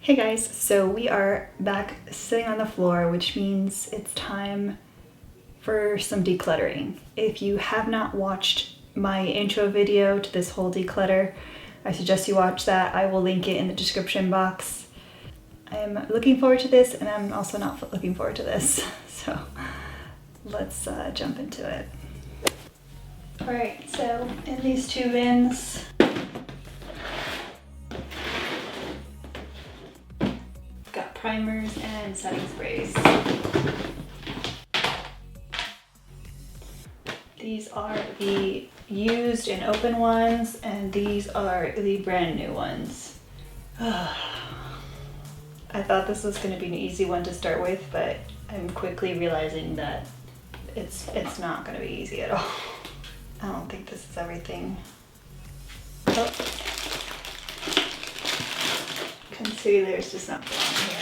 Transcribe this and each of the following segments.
Hey guys, so we are back sitting on the floor, which means it's time for some decluttering. If you have not watched my intro video to this whole declutter, I suggest you watch that. I will link it in the description box. I'm looking forward to this, and I'm also not looking forward to this. So let's jump into it. All right, so in these two bins, got primers and setting sprays. These are the used and open ones, and these are the brand new ones. I thought this was going to be an easy one to start with, but I'm quickly realizing that it's not going to be easy at all. I don't think this is everything. Oh. Concealer's just not belong here.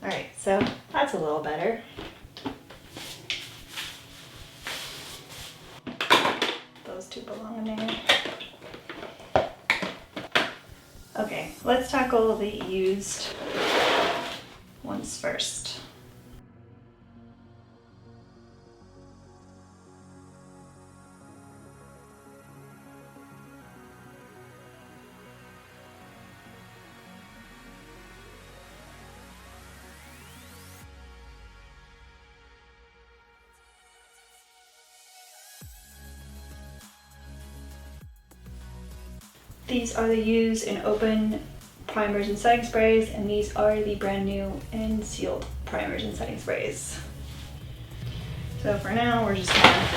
Alright, so that's a little better. Those two belong in there. Okay, let's tackle the used ones first. These are the used and open primers and setting sprays, and these are the brand new and sealed primers and setting sprays. So for now, we're just gonna,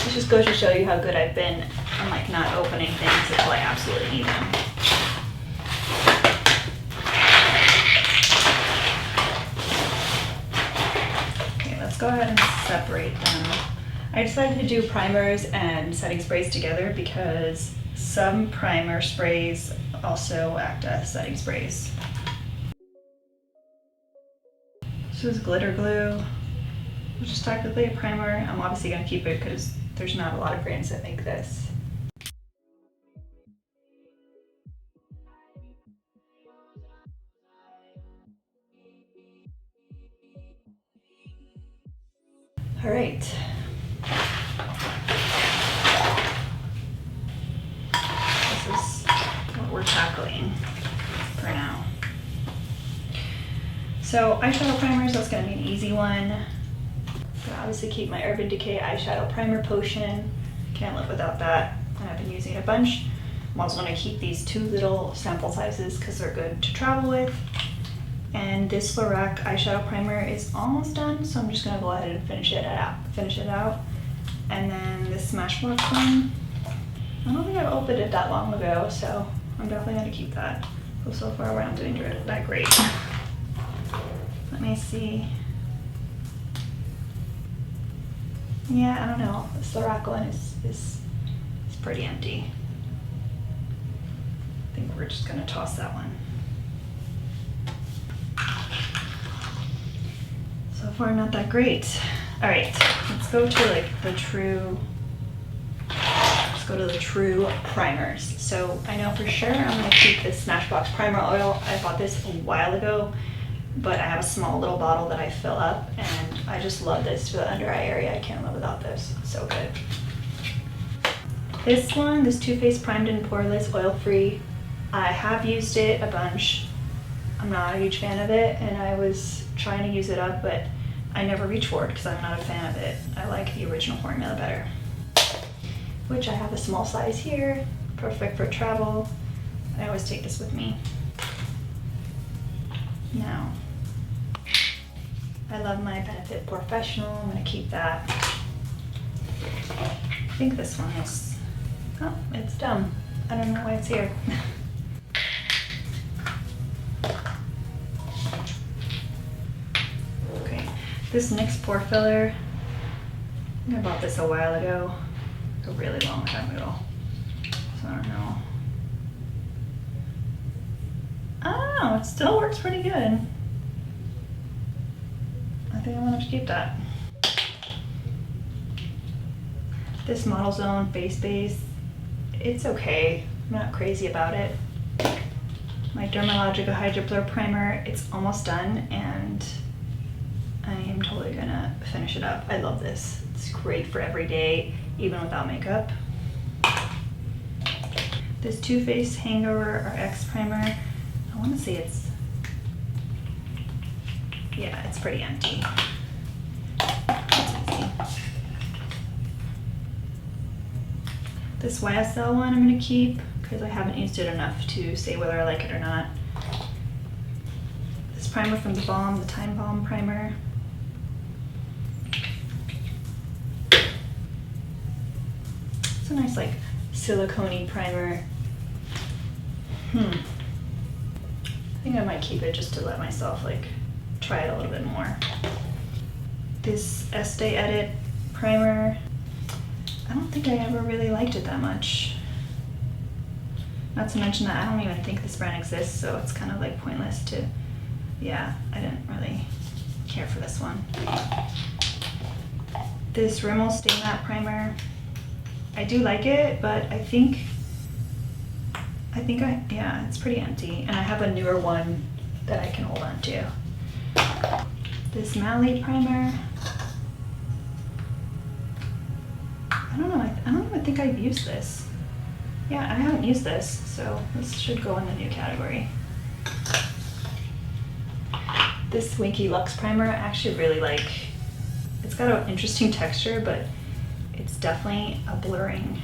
this just goes to show you how good I've been on like not opening things until I absolutely need them. Okay, let's go ahead and separate them. I decided to do primers and setting sprays together because some primer sprays also act as setting sprays. This is glitter glue, which is technically a primer. I'm obviously going to keep it because there's not a lot of brands that make this. All right. This is what we're tackling for now. So eyeshadow primers, that's going to be an easy one. I obviously keep my Urban Decay eyeshadow primer potion. Can't live without that, and I've been using it a bunch. I'm also going to keep these two little sample sizes because they're good to travel with. And this Lorac eyeshadow primer is almost done, so I'm just going to go ahead and finish it out. And then this Smashbox one, I don't think I've opened it that long ago, so I'm definitely going to keep that. So far we're not doing that great. Let me see. Yeah, I don't know. This Lorac one is pretty empty. I think we're just going to toss that one. So far not that great. All right, let's go to like the true, let's go to the true primers. So I know for sure I'm gonna keep this Smashbox primer oil. I bought this a while ago, but I have a small little bottle that I fill up, and I just love this for the under eye area. I can't live without this, it's so good. This one, this Too Faced Primed and Poreless Oil-Free, I have used it a bunch. I'm not a huge fan of it, and I was trying to use it up, but I never reach for it because I'm not a fan of it. I like the original formula better, which I have a small size here, perfect for travel. I always take this with me. Now, I love my Benefit Professional. I'm going to keep that. I think this one is, oh, it's dumb. I don't know why it's here. This NYX pore filler, I think I bought this a while ago, a really long time ago, so I don't know. Oh, it still works pretty good. I think I'm gonna have to keep that. This Model Zone face base, it's okay. I'm not crazy about it. My Dermalogica Hydro Blur Primer. It's almost done and I am totally gonna finish it up. I love this. It's great for every day, even without makeup. This Too Faced Hangover RX Primer. I wanna say it's, yeah, it's pretty empty. It's easy. This YSL one I'm gonna keep because I haven't used it enough to say whether I like it or not. This primer from the Balm, the Time Balm Primer. It's a nice like silicone-y primer. I think I might keep it just to let myself like try it a little bit more. This Estee Edit primer. I don't think I ever really liked it that much. Not to mention that I don't even think this brand exists, so it's kind of like pointless to, yeah, I didn't really care for this one. This Rimmel Stay Matte Primer. I do like it, but I think yeah, it's pretty empty. And I have a newer one that I can hold on to. This Moly Primer. I don't know, I don't even think I've used this. Yeah, I haven't used this, so this should go in the new category. This Winky Lux Primer, I actually really like. It's got an interesting texture, but it's definitely a blurring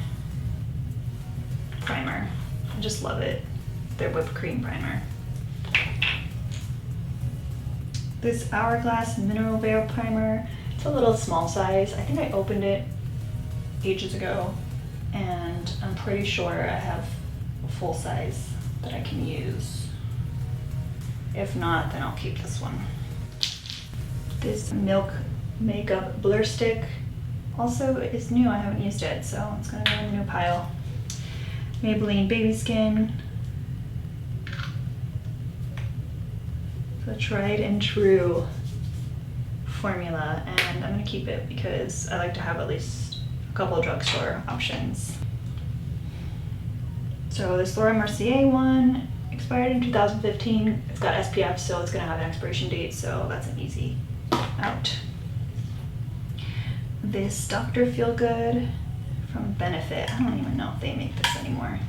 primer. I just love it. Their whipped cream primer. This Hourglass Mineral Veil Primer. It's a little small size. I think I opened it ages ago, and I'm pretty sure I have a full size that I can use. If not, then I'll keep this one. This Milk Makeup Blur Stick also is new. I haven't used it, so it's gonna go in the new pile. Maybelline Baby Skin. The tried and true formula, and I'm gonna keep it because I like to have at least a couple of drugstore options. So this Laura Mercier one expired in 2015. It's got SPF, so it's gonna have an expiration date, so that's an easy out. This Dr. Feelgood from Benefit. I don't even know if they make this anymore.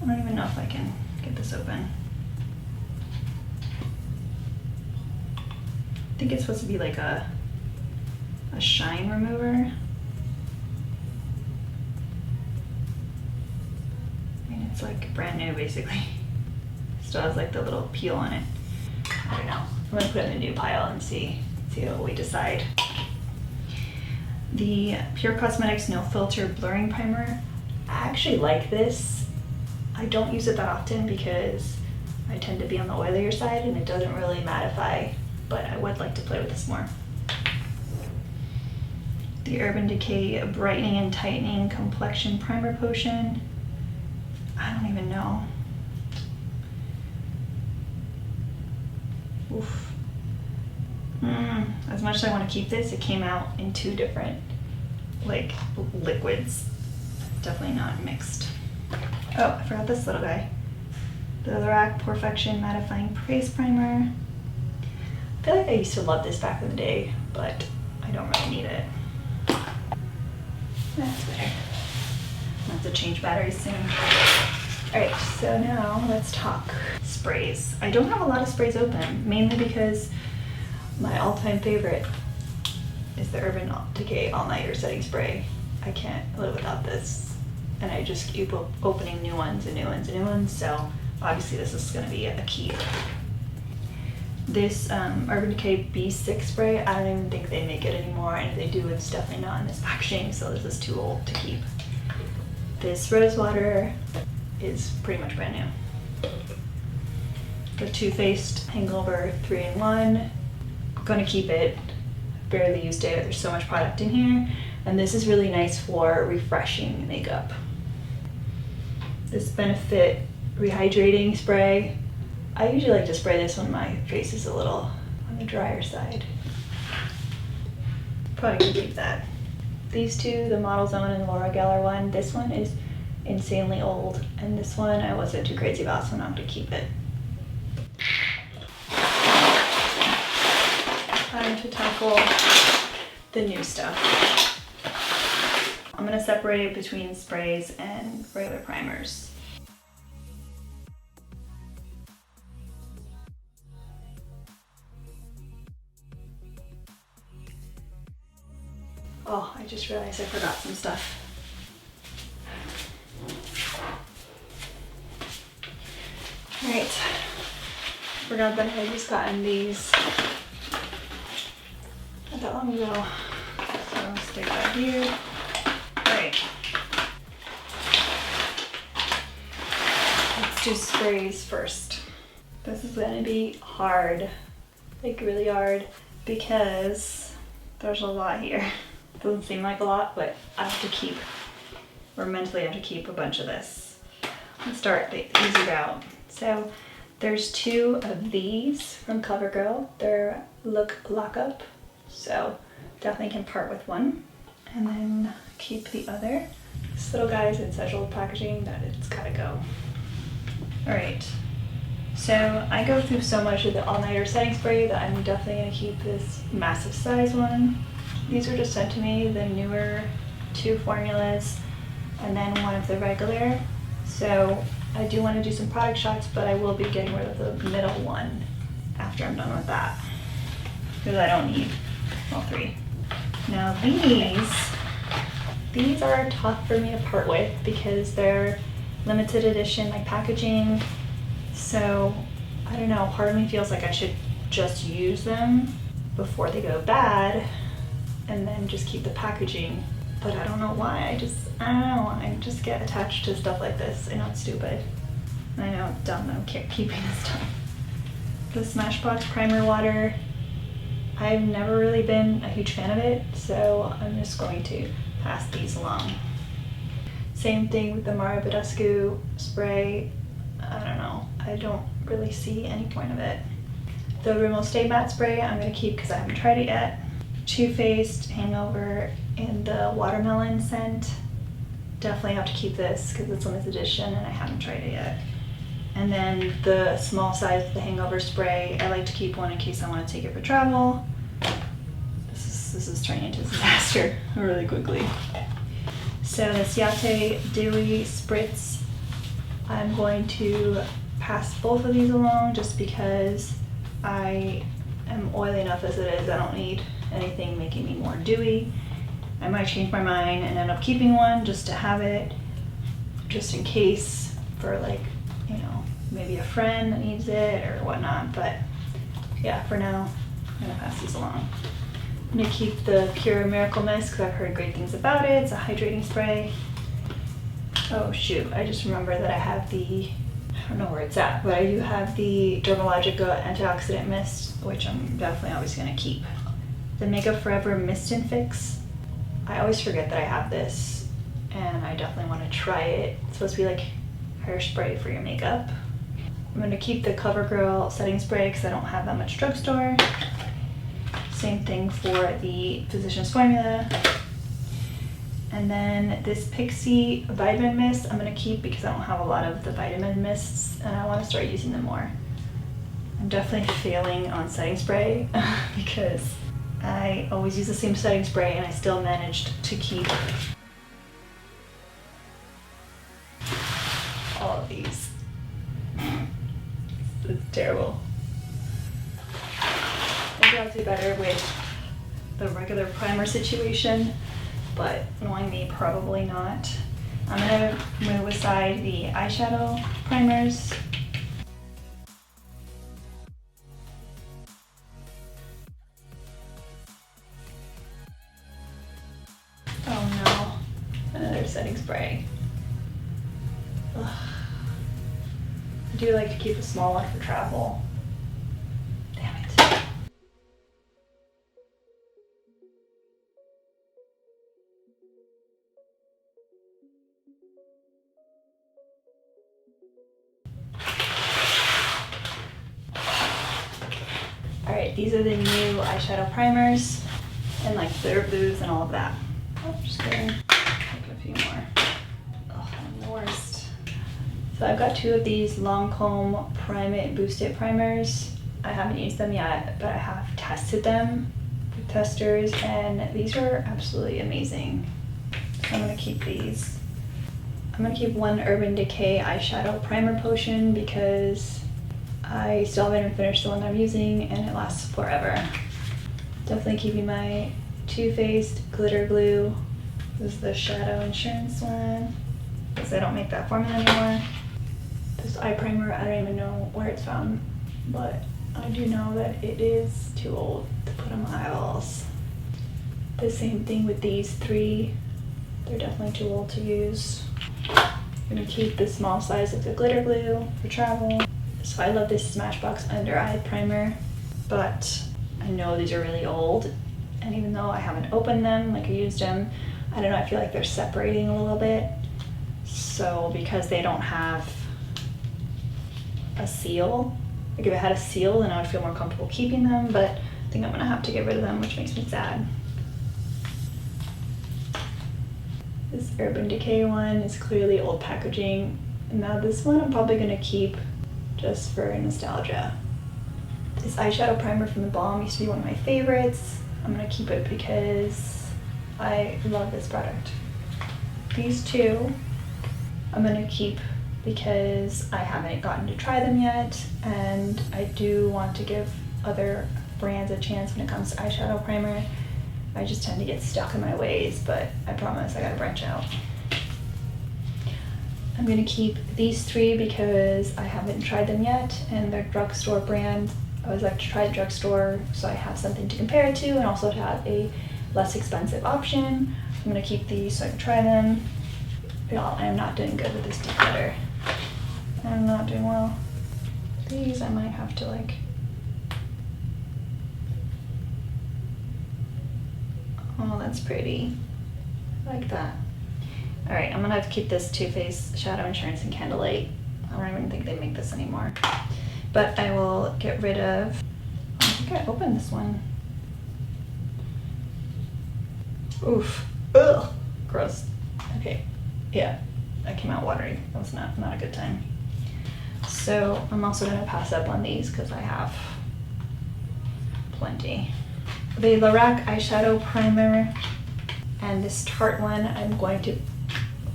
I don't even know if I can get this open. I think it's supposed to be like a shine remover. I mean, it's like brand new basically. Still has like the little peel on it. I don't know. I'm gonna put it in the new pile and see what we decide. The Pure Cosmetics No Filter Blurring Primer. I actually like this. I don't use it that often because I tend to be on the oilier side and it doesn't really mattify, but I would like to play with this more. The Urban Decay Brightening and Tightening Complexion Primer Potion. I don't even know. Oof. As much as I want to keep this, it came out in two different like liquids. Definitely not mixed. Oh, I forgot this little guy. The Lorac Perfection Mattifying Face Primer. I feel like I used to love this back in the day, but I don't really need it. That's better. I'll have to change batteries soon. Alright, so now let's talk sprays. I don't have a lot of sprays open, mainly because my all-time favorite is the Urban Decay All Nighter Setting Spray. I can't live without this, and I just keep opening new ones and new ones and new ones, so obviously this is going to be a key. This Urban Decay B6 spray, I don't even think they make it anymore, and if they do, it's definitely not in this packaging, so this is too old to keep. This Rose Water is pretty much brand new. The Too Faced Hangover 3-in-1. Gonna keep it. Barely used it. There's so much product in here, and this is really nice for refreshing makeup. This Benefit Rehydrating Spray. I usually like to spray this when my face is a little on the drier side. Probably can keep that. These two, the Model Zone and Laura Geller one. This one is insanely old. And this one I wasn't too crazy about, so I'm going to keep it. Time to tackle the new stuff. I'm going to separate it between sprays and regular primers. Oh, I just realized I forgot some stuff. Alright, forgot that I had just gotten these not that long ago. So I'll stick that here. Alright. Let's do sprays first. This is gonna be hard, like really hard, because there's a lot here. Doesn't seem like a lot, but I have to keep, or mentally I have to keep a bunch of this. Let's start the easy route. So there's 2 of these from CoverGirl. They're lock up, so definitely can part with one. And then keep the other. This little guy's in such old packaging that it's gotta go. All right, so I go through so much of the all-nighter setting spray that I'm definitely gonna keep this massive size one. These were just sent to me, the newer 2 formulas, and then one of the regular. So I do want to do some product shots, but I will be getting rid of the middle one after I'm done with that, because I don't need all 3. Now these are tough for me to part with because they're limited edition, like packaging. So I don't know, part of me feels like I should just use them before they go bad and then just keep the packaging. But I don't know why, I don't know, I just get attached to stuff like this. I know it's stupid. I know it's dumb that I'm keeping this stuff. The Smashbox Primer Water, I've never really been a huge fan of it, so I'm just going to pass these along. Same thing with the Mario Badescu spray. I don't know, I don't really see any point of it. The Rimmel Stay Matte spray I'm going to keep because I haven't tried it yet. Too Faced Hangover in the watermelon scent. Definitely have to keep this because it's limited edition and I haven't tried it yet. And then the small size of the Hangover spray, I like to keep one in case I want to take it for travel. This is turning into a disaster really quickly. So the Ciate Dewy Spritz, I'm going to pass both of these along just because I am oily enough as it is. I don't need anything making me more dewy. I might change my mind and end up keeping one just to have it, just in case for, like, you know, maybe a friend that needs it or whatnot. But yeah, for now, I'm gonna pass these along. I'm gonna keep the Pure Miracle Mist because I've heard great things about it. It's a hydrating spray. Oh shoot, I just remember that I have the, I don't know where it's at, but I do have the Dermalogica Antioxidant Mist, which I'm definitely always gonna keep. The Makeup Forever Mist and Fix. I always forget that I have this, and I definitely want to try it. It's supposed to be like hairspray for your makeup. I'm going to keep the CoverGirl setting spray because I don't have that much drugstore. Same thing for the Physicians Formula. And then this Pixie Vitamin Mist I'm going to keep because I don't have a lot of the vitamin mists and I want to start using them more. I'm definitely failing on setting spray because I always use the same setting spray and I still managed to keep all of these. It's terrible. Maybe I'll do better with the regular primer situation, but knowing me, probably not. I'm gonna move aside the eyeshadow primers. Oh no, another setting spray. Ugh. I do like to keep a small one for travel. Damn it. Alright, these are the new eyeshadow primers and like bitter blues and all of that. Oh, just kidding. Take a few more. Oh, Lord. So I've got two of these Lancome Prime It Boost It primers. I haven't used them yet, but I have tested them with testers, and these are absolutely amazing. So I'm gonna keep these. I'm gonna keep one Urban Decay eyeshadow primer potion because I still haven't even finished the one I'm using and it lasts forever. Definitely keeping my Too Faced glitter glue. This is the Shadow Insurance one, because they don't make that formula anymore. This eye primer, I don't even know where it's from, but I do know that it is too old to put on my eyeballs. The same thing with these three. They're definitely too old to use. I'm gonna keep the small size of the glitter glue for travel. So I love this Smashbox Under Eye Primer, but I know these are really old. And even though I haven't opened them, like I used them, I don't know, I feel like they're separating a little bit. So because they don't have a seal, like if it had a seal, then I would feel more comfortable keeping them, but I think I'm gonna have to get rid of them, which makes me sad. This Urban Decay one is clearly old packaging. Now this one I'm probably gonna keep just for nostalgia. This eyeshadow primer from The Balm used to be one of my favorites. I'm gonna keep it because I love this product. These two I'm gonna keep because I haven't gotten to try them yet, and I do want to give other brands a chance when it comes to eyeshadow primer. I just tend to get stuck in my ways, but I promise I gotta branch out. I'm gonna keep these three because I haven't tried them yet, and they're drugstore brand. I always like to try the drugstore so I have something to compare it to and also to have a less expensive option. I'm gonna keep these so I can try them. Y'all, I am not doing good with this declutter. I'm not doing well. These I might have to like... Oh, that's pretty. I like that. All right, I'm gonna have to keep this Too Faced Shadow Insurance in Candlelight. I don't even think they make this anymore. But I will get rid of... I think I opened this one. Oof. Ugh. Gross. Okay. Yeah, that came out watery. That was not a good time. So I'm also gonna pass up on these because I have plenty. The Lorac eyeshadow primer and this Tarte one I'm going to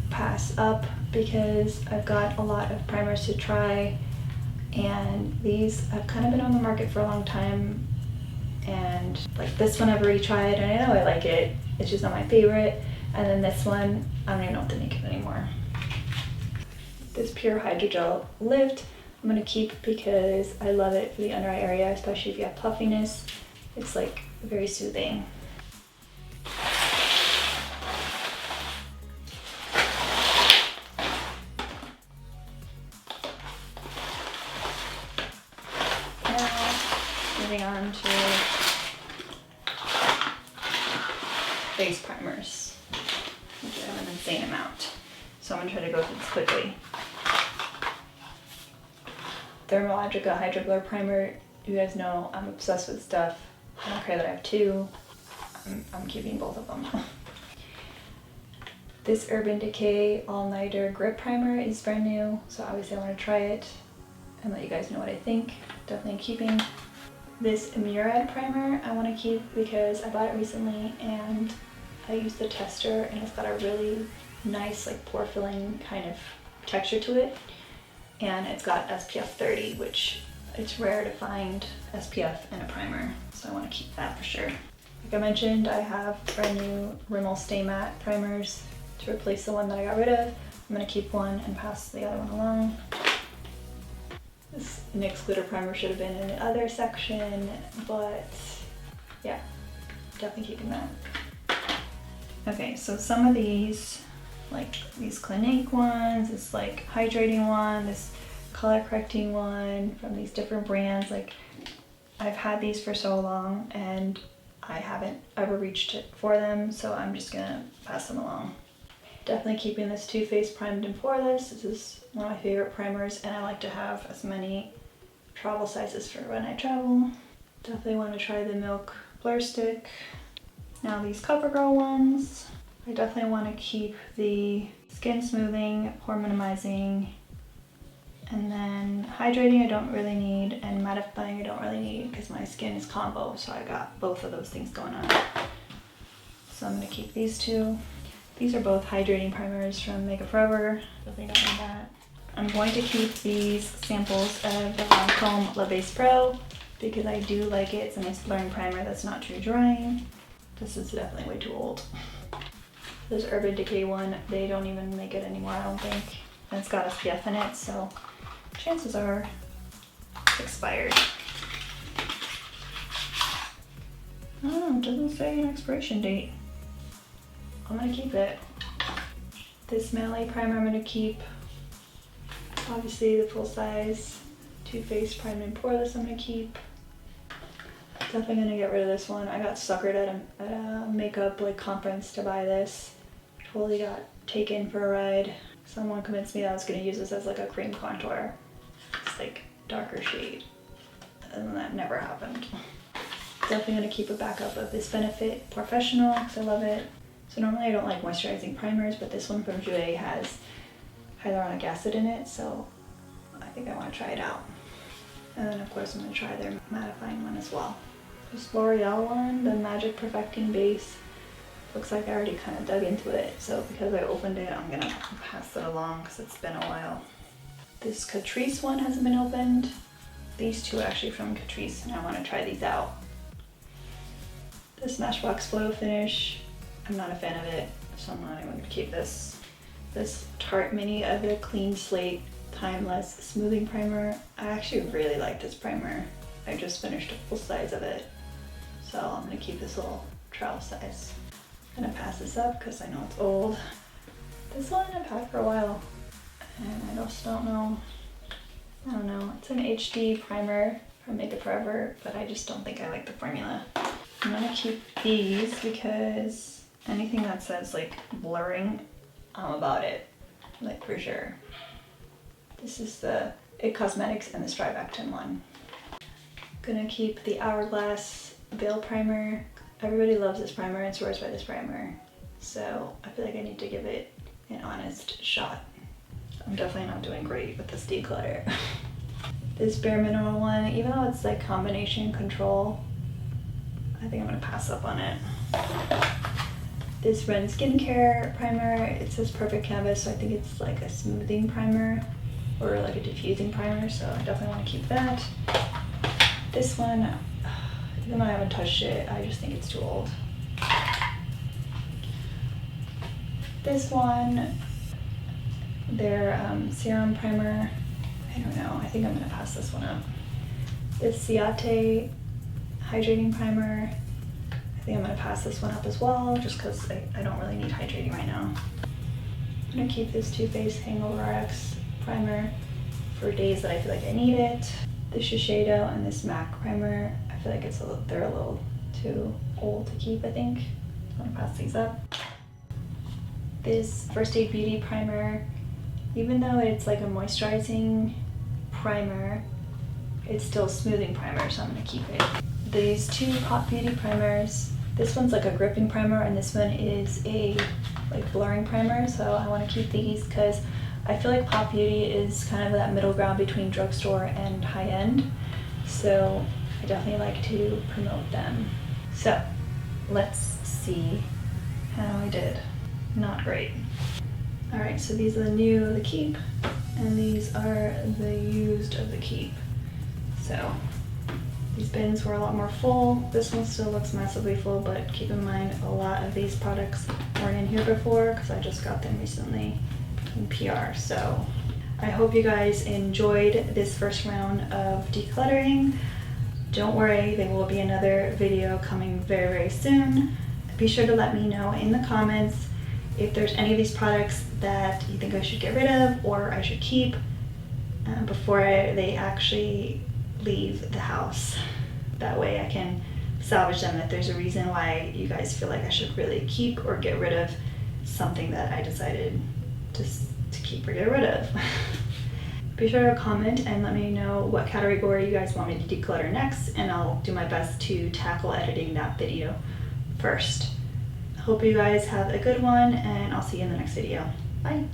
pass up because I've got a lot of primers to try, and these have kind of been on the market for a long time, and like this one I've already tried and I know I like it, it's just not my favorite. And then this one, I don't even know what to make of it anymore. This Pure Hydrogel Lift I'm gonna keep because I love it for the under eye area, especially if you have puffiness. It's like very soothing. Now, moving on to face primers, which I have an insane amount. So I'm gonna try to go through this quickly. Dermalogica Hydro Blur Primer. You guys know I'm obsessed with stuff. I don't care that I have two. I'm keeping both of them. This Urban Decay All Nighter Grip Primer is brand new, so obviously I want to try it and let you guys know what I think. Definitely keeping. This Murad primer I want to keep because I bought it recently and I used the tester and it's got a really nice like pore filling kind of texture to it, and it's got SPF 30, which it's rare to find SPF in a primer, so I want to keep that for sure. Like I mentioned, I have brand new Rimmel Stay Matte primers to replace the one that I got rid of. I'm going to keep one and pass the other one along. This NYX glitter primer should have been in the other section, but yeah, definitely keeping that. Okay, so some of these, like these Clinique ones, this like hydrating one, this color correcting one from these different brands, like I've had these for so long and I haven't ever reached it for them, so I'm just gonna pass them along. Definitely keeping this Too Faced Primed and Poreless. This is one of my favorite primers and I like to have as many travel sizes for when I travel. Definitely want to try the Milk Blur Stick. Now these CoverGirl ones. I definitely want to keep the Skin Smoothing, Pore Minimizing And then hydrating I don't really need, and mattifying I don't really need because my skin is combo, so I got both of those things going on. So I'm gonna keep these two. These are both hydrating primers from Makeup Forever. Definitely don't need that. I'm going to keep these samples of the Lancome La Base Pro because I do like it. It's a nice blurring primer that's not too drying. This is definitely way too old. This Urban Decay one, they don't even make it anymore, I don't think. And it's got SPF in it, so chances are it's expired. Oh, it doesn't say an expiration date. I'm gonna keep it. This Moly primer I'm gonna keep. Obviously the full size Too Faced Prime and Poreless I'm gonna keep. Definitely gonna get rid of this one. I got suckered at a makeup conference to buy this. Totally got taken for a ride. Someone convinced me that I was gonna use this as a cream contour. It's darker shade. And that never happened. Definitely gonna keep a backup of this Benefit Professional because I love it. So normally I don't like moisturizing primers, but this one from Jouer has hyaluronic acid in it, so I think I want to try it out. And then of course I'm going to try their mattifying one as well. This L'Oreal one, the Magic Perfecting Base, looks like I already kind of dug into it, so because I opened it, I'm going to pass it along because it's been a while. This Catrice one hasn't been opened. These two are actually from Catrice, and I want to try these out. This Smashbox Flow Finish, I'm not a fan of it, so I'm not even going to keep this. This Tarte Mini of the Clean Slate Timeless Smoothing Primer. I actually really like this primer. I just finished a full size of it, so I'm going to keep this little travel size. I'm going to pass this up because I know it's old. This one I've had for a while, and I just don't know. I don't know. It's an HD primer from Makeup Forever, but I just don't think I like the formula. I'm going to keep these because anything that says blurring, I'm about it, for sure. This is the IT Cosmetics and the Strivectin one. Gonna keep the Hourglass Veil Primer. Everybody loves this primer and swears by this primer, so I feel like I need to give it an honest shot. I'm definitely not doing great with this declutter. This Bare Mineral one, even though it's combination control, I think I'm gonna pass up on it. This Ren Skincare primer, it says Perfect Canvas, so I think it's a smoothing primer or a diffusing primer, so I definitely want to keep that. This one, even though I haven't touched it, I just think it's too old. This one, their serum primer, I don't know, I think I'm going to pass this one up. This Ciate hydrating primer, I think I'm going to pass this one up as well, just because I don't really need hydrating right now. I'm going to keep this Too Faced Hangover RX primer for days that I feel like I need it. This Shiseido and this MAC primer, I feel like they're a little too old to keep, I think. I'm going to pass these up. This First Aid Beauty primer, even though it's a moisturizing primer, it's still a smoothing primer, so I'm going to keep it. These two Pop Beauty primers, this one's a gripping primer and this one is a blurring primer, so I want to keep these because I feel like Pop Beauty is kind of that middle ground between drugstore and high-end, so I definitely like to promote them. So let's see how I did. Not great. Alright, so these are the new of the Keep, and these are the used of the Keep. So these bins were a lot more full. This one still looks massively full, but keep in mind a lot of these products weren't in here before because I just got them recently in PR. So I hope you guys enjoyed this first round of decluttering. Don't worry, there will be another video coming very, very soon. Be sure to let me know in the comments if there's any of these products that you think I should get rid of or I should keep before they actually leave the house. That way I can salvage them if there's a reason why you guys feel like I should really keep or get rid of something that I decided to keep or get rid of. Be sure to comment and let me know what category you guys want me to declutter next, and I'll do my best to tackle editing that video first. Hope you guys have a good one, and I'll see you in the next video. Bye!